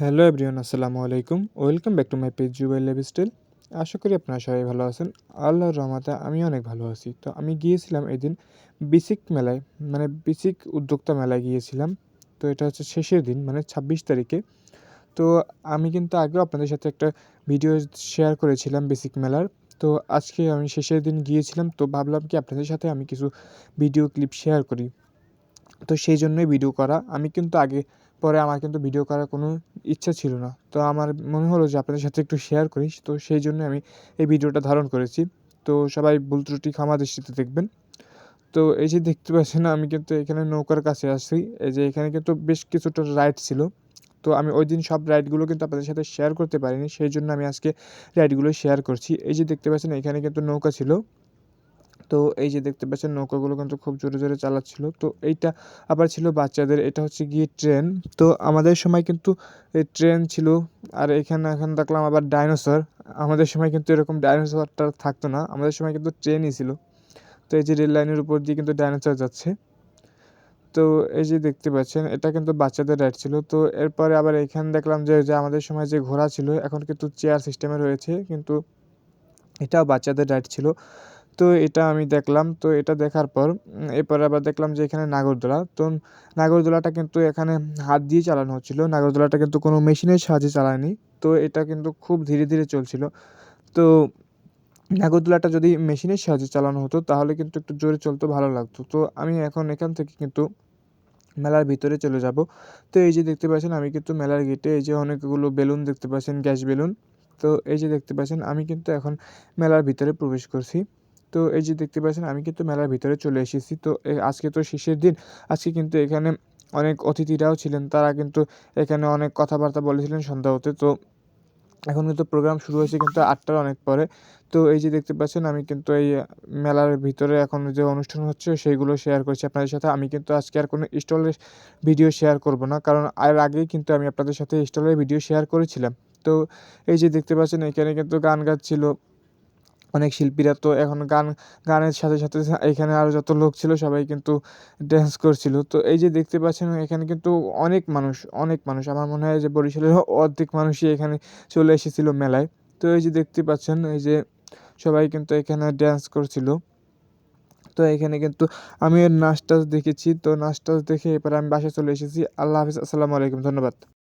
Hello everyone, আসসালামু আলাইকুম। Welcome back to my page Jubail lifestyle. আশা করি আপনারা সবাই ভালো আছেন। আল্লাহর রহমতে আমি অনেক ভালো আছি। তো আমি গিয়েছিলাম এদিন বিসিক মেলায়, মানে বিসিক উদ্যোক্তা মেলায় গিয়েছিলাম। তো এটা হচ্ছে শেষের দিন, মানে ২৬ তারিখে। তো আমি কিন্তু আগেও আপনাদের সাথে একটা ভিডিও শেয়ার করেছিলাম বেসিক মেলার। তো আজকে আমি শেষের দিন গিয়েছিলাম, তো ভাবলাম কি আপনাদের সাথে আমি কিছু ভিডিও ক্লিপ শেয়ার করি। তো সেই জন্যই ভিডিও করা। আমি কিন্তু আগে পরে আমার কিন্তু ভিডিও করার কোনো ইচ্ছা ছিল না। তো আমার মনে হলো যে আপনাদের সাথে একটু শেয়ার করি। তো সেই জন্যই আমি এই ভিডিওটা ধারণ করেছি। তো সবাই ভুল ত্রুটি ক্ষমা দৃষ্টিতে দেখবেন। তো এই যে দেখতে পাচ্ছেন, আমি কিন্তু এখানে নৌকার কাছে আছি। এই যে এখানে কিন্তু বেশ কিছুটা রাইড ছিল। তো আমি ওইদিন সব রাইডগুলো কিন্তু আপনাদের সাথে শেয়ার করতে পারিনি। সেইজন্য আমি আজকে রাইডগুলো শেয়ার করছি। এই যে দেখতে পাচ্ছেন, এখানে কিন্তু নৌকা ছিল। তো এই যে দেখতে পাচ্ছেন, নৌকাগুলো কিন্তু খুব জোরে জোরে চালাচ্ছিল। তো এইটা আবার ছিল বাচ্চাদের, এটা হচ্ছে গিয়ে ট্রেন। তো আমাদের সময় কিন্তু এই ট্রেন ছিল। আর এখানে এখন দেখলাম আবার ডাইনোসর। আমাদের সময় কিন্তু এরকম ডাইনোসরটা থাকতো না, আমাদের সময় কিন্তু ট্রেনই ছিল। তো এই যে রেল লাইনের উপর দিয়ে কিন্তু ডাইনোসর যাচ্ছে। তো এই যে দেখতে পাচ্ছেন, এটা কিন্তু বাচ্চাদের রাইড ছিল। তো এরপরে আবার এখানে দেখলাম যে আমাদের সময় যে ঘোড়া ছিল, এখন কিন্তু চেয়ার সিস্টেমে রয়েছে, কিন্তু এটাও বাচ্চাদের রাইড ছিল। তো এটা আমি দেখলাম। তো এটা দেখার পর এরপরে আবার দেখলাম যে এখানে নাগরদোলা। তো নাগরদোলাটা কিন্তু এখানে হাত দিয়ে চালানো হচ্ছিল। নাগরদোলাটা কিন্তু কোনো মেশিনের সাহায্যে চালায়নি। তো এটা কিন্তু খুব ধীরে ধীরে চলছিল। তো নাগরদোলাটা যদি মেশিনের সাহায্যে চালানো হতো তাহলে কিন্তু একটু জোরে চলতো, ভালো লাগতো। তো আমি এখন এখান থেকে কিন্তু মেলার ভিতরে চলে যাব। তো এই যে দেখতে পাচ্ছেন, আমি কিন্তু মেলার গেটে এই যে অনেকগুলো বেলুন দেখতে পাচ্ছেন, গ্যাস বেলুন। তো এই যে দেখতে পাচ্ছেন, আমি কিন্তু এখন মেলার ভিতরে প্রবেশ করছি। তো এই যে দেখতে পাচ্ছেন, আমি কিন্তু মেলার ভিতরে চলে এসেছি। তো আজকে তো শেষের দিন। আজকে কিন্তু এখানে অনেক অতিথিরাও ছিলেন। তারা কিন্তু এখানে অনেক কথাবার্তা বলেছিলেন সন্ধ্যা হতে। তো এখন কিন্তু প্রোগ্রাম শুরু হয়েছে কিন্তু ৮টার অনেক পরে। তো এই যে দেখতে পাচ্ছেন, আমি কিন্তু এই মেলার ভিতরে এখন যে অনুষ্ঠান হচ্ছে সেইগুলো শেয়ার করছি আপনাদের সাথে। আমি কিন্তু আজকে আর কোনো স্টলের ভিডিও শেয়ার করব না। কারণ এর আগেই কিন্তু আমি আপনাদের সাথে স্টলের ভিডিও শেয়ার করেছিলাম। তো এই যে দেখতে পাচ্ছেন, এখানে কিন্তু গান গাচ্ছিল অনেক শিল্পীরা। তো এখন গানের সাথে সাথে এখানে আরও যত লোক ছিল সবাই কিন্তু ড্যান্স করছিল। তো এই যে দেখতে পাচ্ছেন, এখানে কিন্তু অনেক মানুষ আমার মনে হয় যে বরিশালের অর্ধেক মানুষই এখানে চলে এসেছিল মেলায়। তো এই যে দেখতে পাচ্ছেন, এই যে সবাই কিন্তু এখানে ড্যান্স করছিল। তো এখানে কিন্তু আমি নাচ টাচ দেখেছি। তো নাচ টাচ দেখে এরপরে আমি বাসায় চলে এসেছি। আল্লাহ হাফিজ, আসসালামু আলাইকুম, ধন্যবাদ।